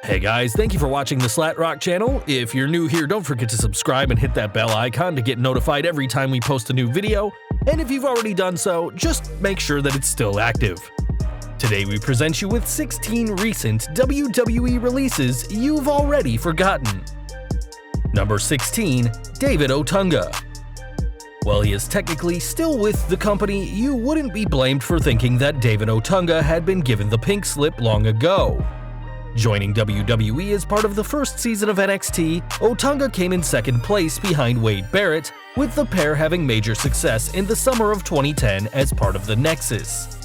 Hey guys, thank you for watching the Slat Rock channel. If you're new here, don't forget to subscribe and hit that bell icon to get notified every time we post a new video. And if you've already done so, just make sure that it's still active. Today we present you with 16 recent WWE releases you've already forgotten. Number 16. David Otunga. While he is technically still with the company, you wouldn't be blamed for thinking that David Otunga had been given the pink slip long ago. Joining WWE as part of the first season of NXT, Otunga came in second place behind Wade Barrett, with the pair having major success in the summer of 2010 as part of the Nexus.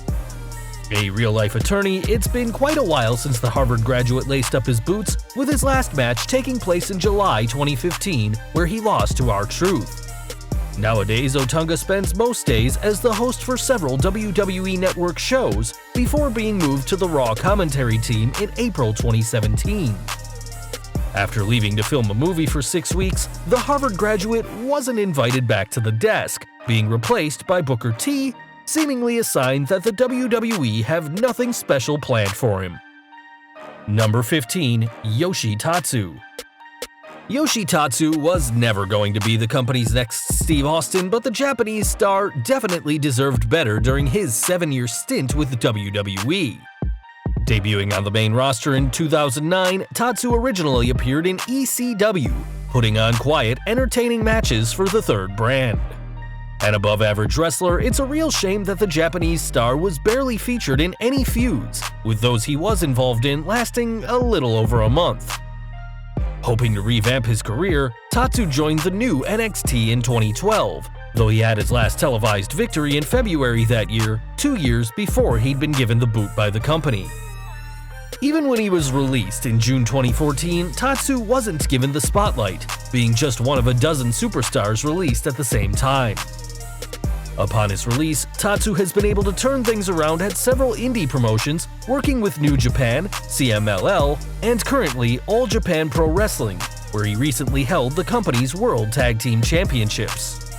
A real-life attorney, it's been quite a while since the Harvard graduate laced up his boots, with his last match taking place in July 2015, where he lost to R-Truth. Nowadays, Otunga spends most days as the host for several WWE Network shows before being moved to the Raw commentary team in April 2017. After leaving to film a movie for 6 weeks, the Harvard graduate wasn't invited back to the desk, being replaced by Booker T, seemingly a sign that the WWE have nothing special planned for him. Number 15. Yoshi Tatsu. Yoshi Tatsu was never going to be the company's next Steve Austin, but the Japanese star definitely deserved better during his 7-year stint with WWE. Debuting on the main roster in 2009, Tatsu originally appeared in ECW, putting on quiet, entertaining matches for the third brand. An above-average wrestler, it's a real shame that the Japanese star was barely featured in any feuds, with those he was involved in lasting a little over a month. Hoping to revamp his career, Tatsu joined the new NXT in 2012, though he had his last televised victory in February that year, 2 years before he'd been given the boot by the company. Even when he was released in June 2014, Tatsu wasn't given the spotlight, being just one of a dozen superstars released at the same time. Upon his release, Tatsu has been able to turn things around at several indie promotions, working with New Japan, CMLL, and currently All Japan Pro Wrestling, where he recently held the company's World Tag Team Championships.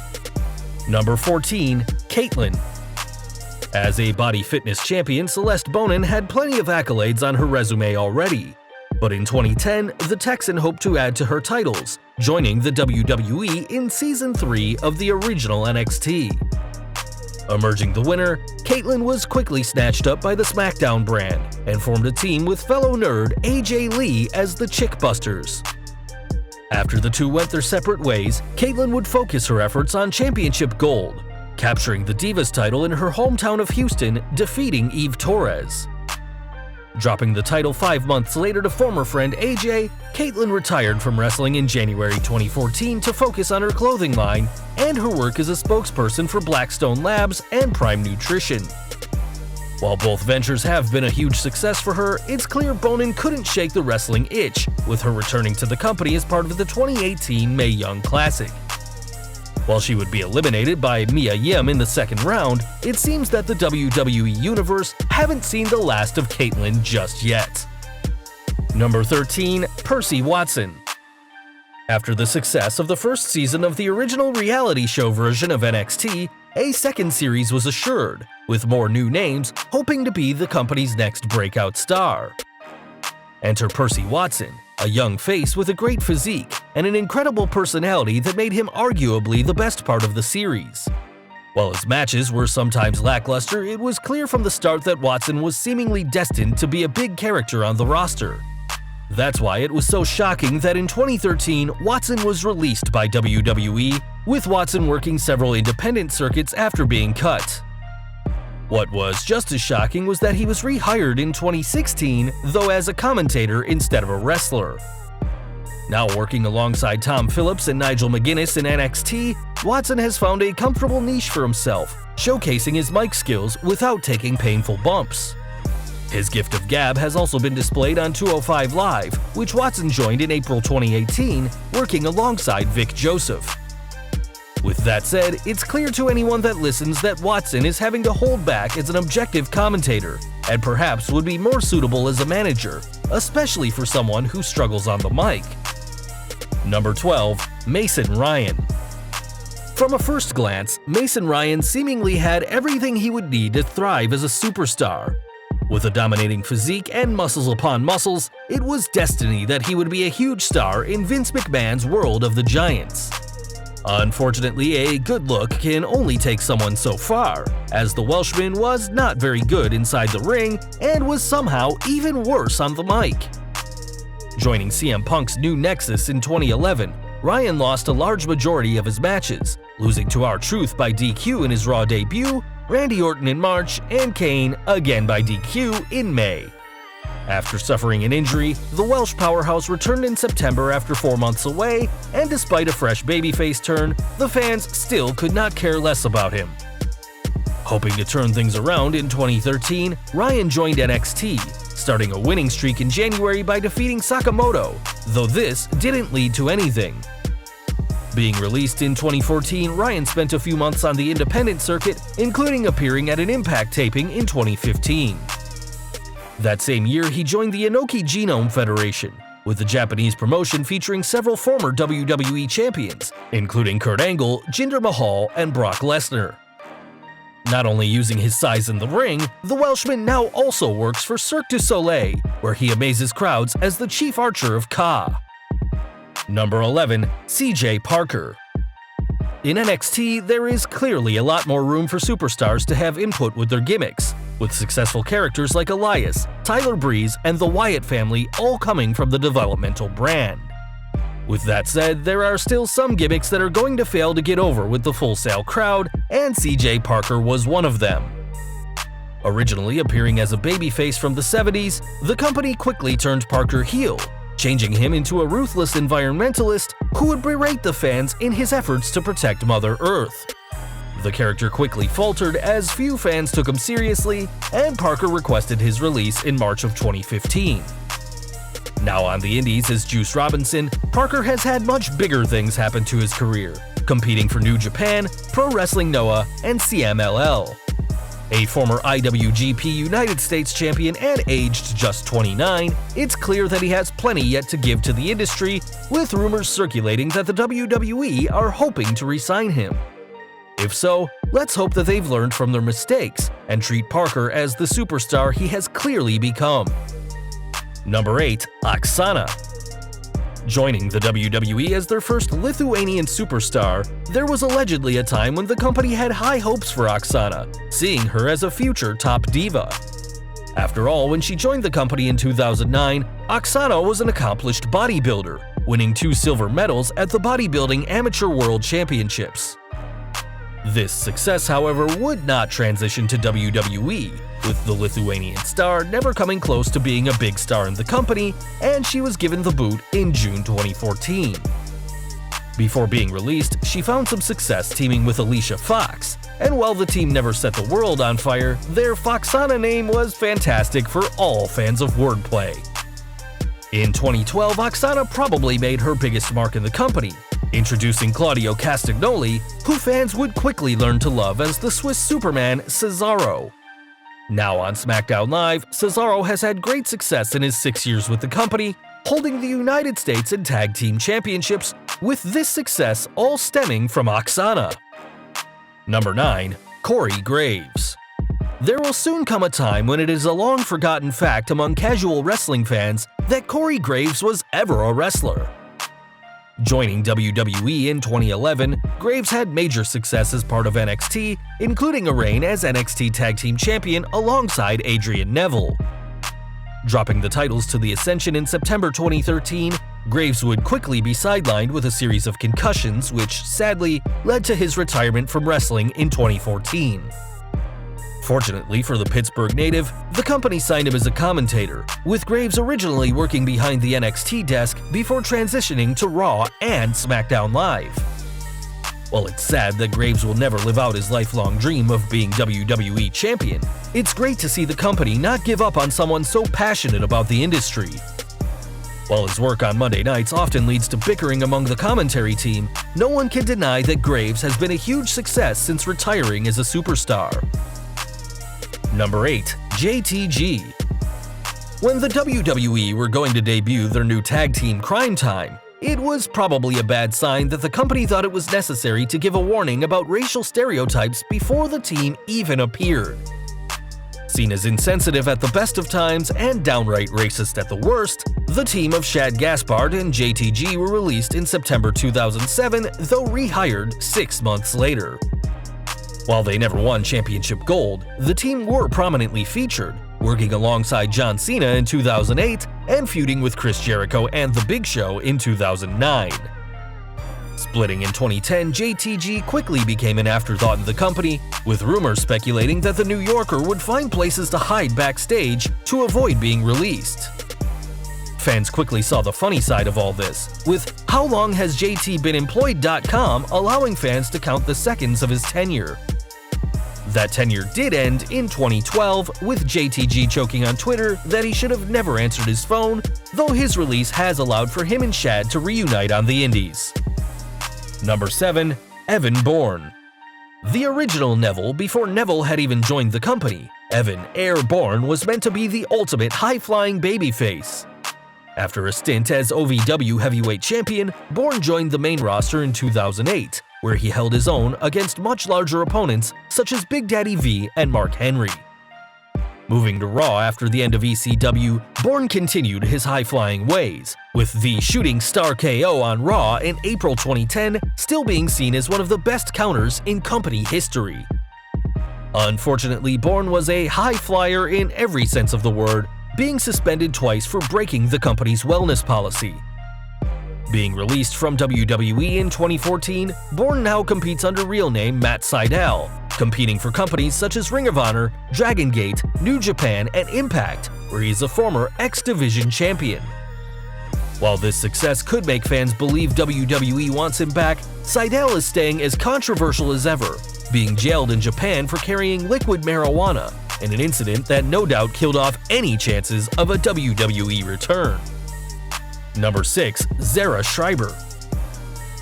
Number 14. Kaitlyn. As a body fitness champion, Celeste Bonin had plenty of accolades on her resume already. But in 2010, the Texan hoped to add to her titles, joining the WWE in Season 3 of the original NXT. Emerging the winner, Kaitlyn was quickly snatched up by the SmackDown brand and formed a team with fellow nerd AJ Lee as the Chick Busters. After the two went their separate ways, Kaitlyn would focus her efforts on championship gold, capturing the Divas title in her hometown of Houston, defeating Eve Torres. Dropping the title 5 months later to former friend AJ, Kaitlyn retired from wrestling in January 2014 to focus on her clothing line and her work as a spokesperson for Blackstone Labs and Prime Nutrition. While both ventures have been a huge success for her, it's clear Bonin couldn't shake the wrestling itch, with her returning to the company as part of the 2018 Mae Young Classic. While she would be eliminated by Mia Yim in the second round, it seems that the WWE Universe haven't seen the last of Kaitlyn just yet. Number 13. Percy Watson. After the success of the first season of the original reality show version of NXT, a second series was assured, with more new names hoping to be the company's next breakout star. Enter Percy Watson, a young face with a great physique and an incredible personality that made him arguably the best part of the series. While his matches were sometimes lackluster, it was clear from the start that Watson was seemingly destined to be a big character on the roster. That's why it was so shocking that in 2013, Watson was released by WWE, with Watson working several independent circuits after being cut. What was just as shocking was that he was rehired in 2016, though as a commentator instead of a wrestler. Now working alongside Tom Phillips and Nigel McGuinness in NXT, Watson has found a comfortable niche for himself, showcasing his mic skills without taking painful bumps. His gift of gab has also been displayed on 205 Live, which Watson joined in April 2018, working alongside Vic Joseph. With that said, it's clear to anyone that listens that Watson is having to hold back as an objective commentator, and perhaps would be more suitable as a manager, especially for someone who struggles on the mic. Number 12. Mason Ryan. From a first glance, Mason Ryan seemingly had everything he would need to thrive as a superstar. With a dominating physique and muscles upon muscles, it was destiny that he would be a huge star in Vince McMahon's world of the Giants. Unfortunately, a good look can only take someone so far, as the Welshman was not very good inside the ring and was somehow even worse on the mic. Joining CM Punk's new Nexus in 2011, Ryan lost a large majority of his matches, losing to R-Truth by DQ in his Raw debut, Randy Orton in March, and Kane again by DQ in May. After suffering an injury, the Welsh powerhouse returned in September after 4 months away, and despite a fresh babyface turn, the fans still could not care less about him. Hoping to turn things around in 2013, Ryan joined NXT, starting a winning streak in January by defeating Sakamoto, though this didn't lead to anything. Being released in 2014, Ryan spent a few months on the independent circuit, including appearing at an Impact taping in 2015. That same year, he joined the Inoki Genome Federation, with the Japanese promotion featuring several former WWE champions, including Kurt Angle, Jinder Mahal, and Brock Lesnar. Not only using his size in the ring, the Welshman now also works for Cirque du Soleil, where he amazes crowds as the chief archer of Ka. Number 11. CJ Parker. In NXT, there is clearly a lot more room for superstars to have input with their gimmicks, with successful characters like Elias, Tyler Breeze, and the Wyatt family all coming from the developmental brand. With that said, there are still some gimmicks that are going to fail to get over with the Full Sail crowd, and CJ Parker was one of them. Originally appearing as a babyface from the 70s, the company quickly turned Parker heel, changing him into a ruthless environmentalist who would berate the fans in his efforts to protect Mother Earth. The character quickly faltered as few fans took him seriously, and Parker requested his release in March of 2015. Now on the indies as Juice Robinson, Parker has had much bigger things happen to his career, competing for New Japan, Pro Wrestling Noah, and CMLL. A former IWGP United States champion and aged just 29, it's clear that he has plenty yet to give to the industry, with rumors circulating that the WWE are hoping to re-sign him. If so, let's hope that they've learned from their mistakes and treat Parker as the superstar he has clearly become. Number 8. Oksana. Joining the WWE as their first Lithuanian superstar, there was allegedly a time when the company had high hopes for Oksana, seeing her as a future top diva. After all, when she joined the company in 2009, Oksana was an accomplished bodybuilder, winning 2 silver medals at the Bodybuilding Amateur World Championships. This success, however, would not transition to WWE, with the Lithuanian star never coming close to being a big star in the company, and she was given the boot in June 2014. Before being released, she found some success teaming with Alicia Fox, and while the team never set the world on fire, their Foxana name was fantastic for all fans of wordplay. In 2012, Oksana probably made her biggest mark in the company, introducing Claudio Castagnoli, who fans would quickly learn to love as the Swiss Superman Cesaro. Now on SmackDown Live, Cesaro has had great success in his 6 years with the company, holding the United States and Tag Team Championships, with this success all stemming from Oksana. Number 9. Corey Graves. There will soon come a time when it is a long-forgotten fact among casual wrestling fans that Corey Graves was ever a wrestler. Joining WWE in 2011, Graves had major success as part of NXT, including a reign as NXT Tag Team Champion alongside Adrian Neville. Dropping the titles to the Ascension in September 2013, Graves would quickly be sidelined with a series of concussions, which sadly led to his retirement from wrestling in 2014. Fortunately for the Pittsburgh native, the company signed him as a commentator, with Graves originally working behind the NXT desk before transitioning to Raw and SmackDown Live. While it's sad that Graves will never live out his lifelong dream of being WWE champion, it's great to see the company not give up on someone so passionate about the industry. While his work on Monday nights often leads to bickering among the commentary team, no one can deny that Graves has been a huge success since retiring as a superstar. Number 8. JTG. When the WWE were going to debut their new tag team Crime Time, it was probably a bad sign that the company thought it was necessary to give a warning about racial stereotypes before the team even appeared. Seen as insensitive at the best of times and downright racist at the worst, the team of Shad Gaspard and JTG were released in September 2007, though rehired 6 months later. While they never won championship gold, the team were prominently featured, working alongside John Cena in 2008 and feuding with Chris Jericho and The Big Show in 2009. Splitting in 2010, JTG quickly became an afterthought in the company, with rumors speculating that the New Yorker would find places to hide backstage to avoid being released. Fans quickly saw the funny side of all this, with How Long Has JT Been Employed.com allowing fans to count the seconds of his tenure. That tenure did end in 2012, with JTG choking on Twitter that he should have never answered his phone, though his release has allowed for him and Shad to reunite on the Indies. Number 7. Evan Bourne. The original Neville before Neville had even joined the company, Evan Air Bourne was meant to be the ultimate high-flying babyface. After a stint as OVW heavyweight champion, Bourne joined the main roster in 2008, where he held his own against much larger opponents such as Big Daddy V and Mark Henry. Moving to Raw after the end of ECW, Bourne continued his high-flying ways, with the Shooting Star KO on Raw in April 2010 still being seen as one of the best counters in company history. Unfortunately, Bourne was a high flyer in every sense of the word, being suspended twice for breaking the company's wellness policy. Being released from WWE in 2014, Bourne now competes under real name Matt Sydal, competing for companies such as Ring of Honor, Dragon Gate, New Japan, and Impact, where he is a former X Division champion. While this success could make fans believe WWE wants him back, Sydal is staying as controversial as ever, being jailed in Japan for carrying liquid marijuana, in an incident that no doubt killed off any chances of a WWE return. Number 6. Zara Schreiber.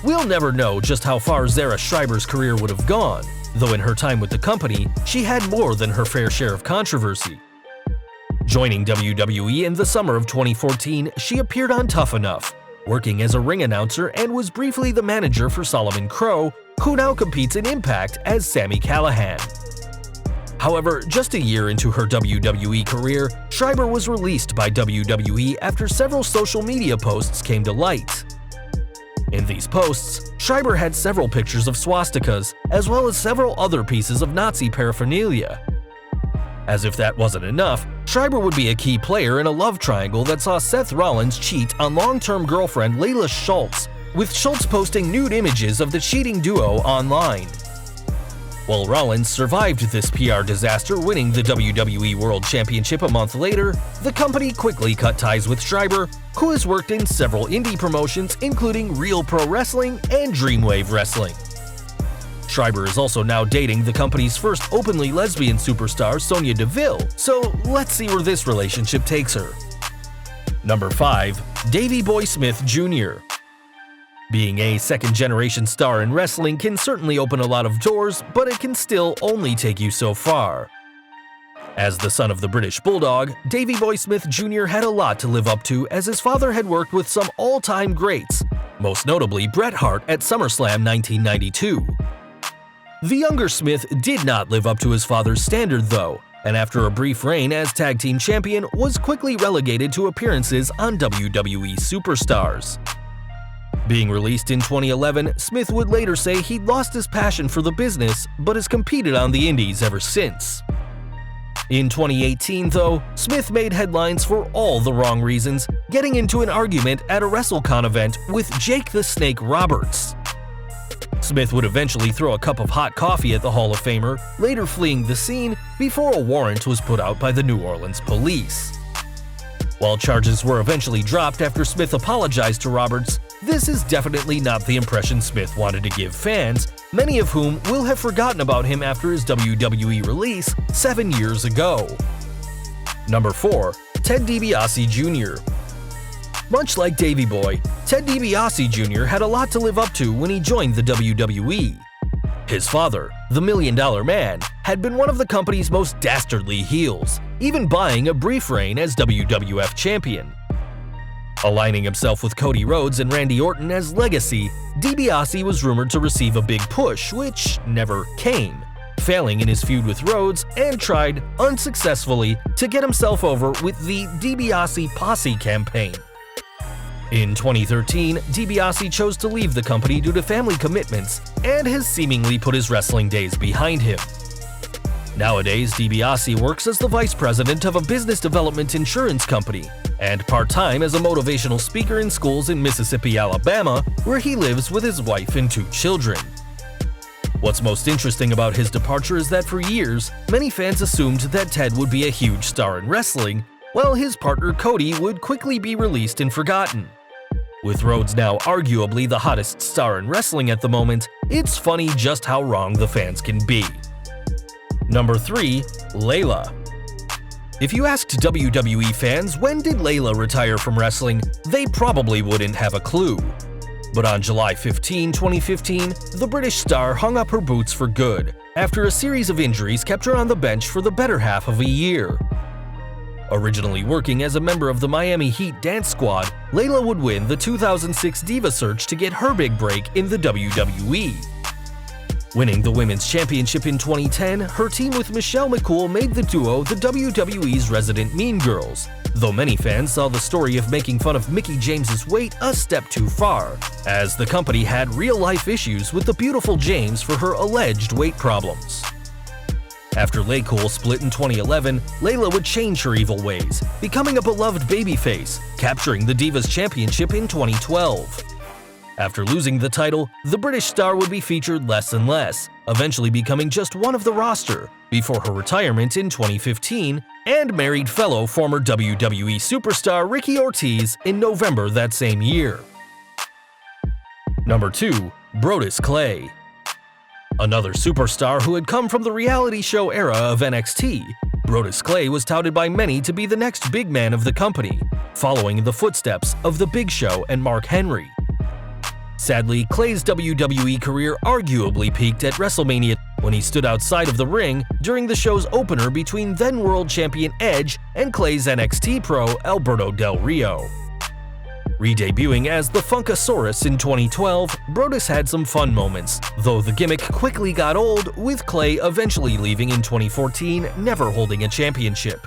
We'll never know just how far Zara Schreiber's career would have gone, though in her time with the company, she had more than her fair share of controversy. Joining WWE in the summer of 2014, she appeared on Tough Enough, working as a ring announcer and was briefly the manager for Solomon Crowe, who now competes in Impact as Sami Callihan. However, just a year into her WWE career, Schreiber was released by WWE after several social media posts came to light. In these posts, Schreiber had several pictures of swastikas, as well as several other pieces of Nazi paraphernalia. As if that wasn't enough, Schreiber would be a key player in a love triangle that saw Seth Rollins cheat on long-term girlfriend Layla Schultz, with Schultz posting nude images of the cheating duo online. While Rollins survived this PR disaster, winning the WWE World Championship a month later, the company quickly cut ties with Schreiber, who has worked in several indie promotions including Real Pro Wrestling and Dreamwave Wrestling. Schreiber is also now dating the company's first openly lesbian superstar, Sonya Deville, so let's see where this relationship takes her. Number 5. Davey Boy Smith Jr. Being a second-generation star in wrestling can certainly open a lot of doors, but it can still only take you so far. As the son of the British Bulldog, Davey Boy Smith Jr. had a lot to live up to as his father had worked with some all-time greats, most notably Bret Hart at SummerSlam 1992. The younger Smith did not live up to his father's standard though, and after a brief reign as tag team champion was quickly relegated to appearances on WWE Superstars. Being released in 2011, Smith would later say he'd lost his passion for the business, but has competed on the indies ever since. In 2018 though, Smith made headlines for all the wrong reasons, getting into an argument at a WrestleCon event with Jake the Snake Roberts. Smith would eventually throw a cup of hot coffee at the Hall of Famer, later fleeing the scene before a warrant was put out by the New Orleans police. While charges were eventually dropped after Smith apologized to Roberts, this is definitely not the impression Smith wanted to give fans, many of whom will have forgotten about him after his WWE release 7 years ago. Number 4. Ted DiBiase Jr. Much like Davey Boy, Ted DiBiase Jr. had a lot to live up to when he joined the WWE. His father, the $1 Million Man, had been one of the company's most dastardly heels, even buying a brief reign as WWF champion. Aligning himself with Cody Rhodes and Randy Orton as legacy, DiBiase was rumored to receive a big push, which never came, failing in his feud with Rhodes, and tried, unsuccessfully, to get himself over with the DiBiase Posse campaign. In 2013, DiBiase chose to leave the company due to family commitments and has seemingly put his wrestling days behind him. Nowadays, DiBiase works as the vice president of a business development insurance company and part-time as a motivational speaker in schools in Mississippi, Alabama, where he lives with his wife and 2 children. What's most interesting about his departure is that for years, many fans assumed that Ted would be a huge star in wrestling, while his partner Cody would quickly be released and forgotten. With Rhodes now arguably the hottest star in wrestling at the moment, it's funny just how wrong the fans can be. Number 3. Layla. If you asked WWE fans when did Layla retire from wrestling, they probably wouldn't have a clue. But on July 15, 2015, the British star hung up her boots for good, after a series of injuries kept her on the bench for the better half of a year. Originally working as a member of the Miami Heat dance squad, Layla would win the 2006 Diva Search to get her big break in the WWE. Winning the Women's Championship in 2010, her team with Michelle McCool made the duo the WWE's resident Mean Girls, though many fans saw the story of making fun of Mickie James's weight a step too far, as the company had real-life issues with the beautiful James for her alleged weight problems. After LayCool split in 2011, Layla would change her evil ways, becoming a beloved babyface, capturing the Divas Championship in 2012. After losing the title, the British star would be featured less and less, eventually becoming just one of the roster, before her retirement in 2015, and married fellow former WWE superstar Ricky Ortiz in November that same year. Number 2. Brodus Clay. Another superstar who had come from the reality show era of NXT, Brodus Clay was touted by many to be the next big man of the company, following in the footsteps of The Big Show and Mark Henry. Sadly, Clay's WWE career arguably peaked at WrestleMania when he stood outside of the ring during the show's opener between then World Champion Edge and Clay's NXT pro Alberto Del Rio. Re-debuting as the Funkasaurus in 2012, Brodus had some fun moments, though the gimmick quickly got old, with Clay eventually leaving in 2014, never holding a championship.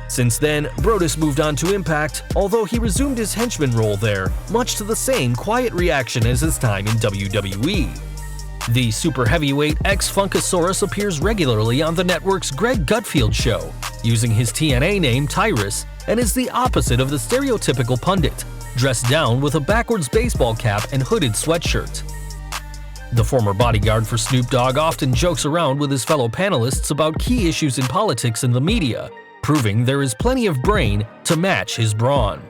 Since then, Brodus moved on to Impact, although he resumed his henchman role there, much to the same quiet reaction as his time in WWE. The super heavyweight ex-Funkasaurus appears regularly on the network's Greg Gutfield show, using his TNA name Tyrus, and is the opposite of the stereotypical pundit, dressed down with a backwards baseball cap and hooded sweatshirt. The former bodyguard for Snoop Dogg often jokes around with his fellow panelists about key issues in politics and the media, proving there is plenty of brain to match his brawn.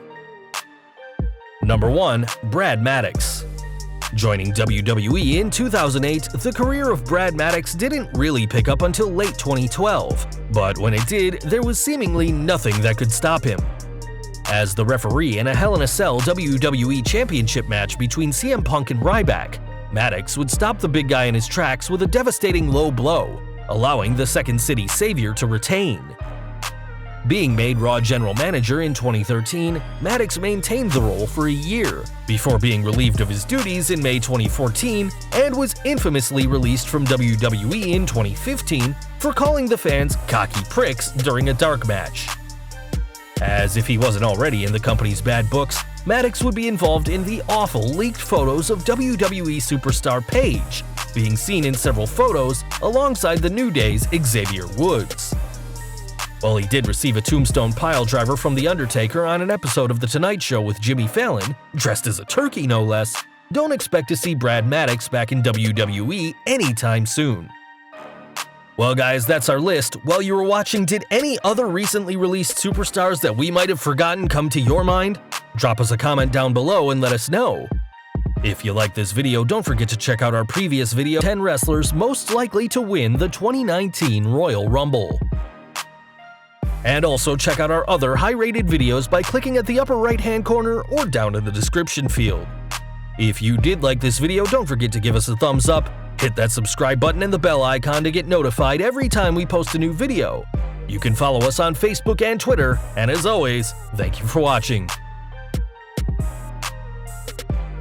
Number 1. Brad Maddox. Joining WWE in 2008, the career of Brad Maddox didn't really pick up until late 2012, but when it did, there was seemingly nothing that could stop him. As the referee in a Hell in a Cell WWE Championship match between CM Punk and Ryback, Maddox would stop the big guy in his tracks with a devastating low blow, allowing the Second City Savior to retain. Being made Raw General Manager in 2013, Maddox maintained the role for a year, before being relieved of his duties in May 2014 and was infamously released from WWE in 2015 for calling the fans cocky pricks during a dark match. As if he wasn't already in the company's bad books, Maddox would be involved in the awful leaked photos of WWE superstar Paige, being seen in several photos alongside the New Day's Xavier Woods. While he did receive a tombstone piledriver from The Undertaker on an episode of The Tonight Show with Jimmy Fallon, dressed as a turkey no less, don't expect to see Brad Maddox back in WWE anytime soon. Well guys, that's our list. While you were watching, did any other recently released superstars that we might have forgotten come to your mind? Drop us a comment down below and let us know. If you like this video, don't forget to check out our previous video, 10 wrestlers most likely to win the 2019 Royal Rumble. And also check out our other high-rated videos by clicking at the upper right-hand corner or down in the description field. If you did like this video, don't forget to give us a thumbs up, hit that subscribe button and the bell icon to get notified every time we post a new video. You can follow us on Facebook and Twitter, and as always, thank you for watching.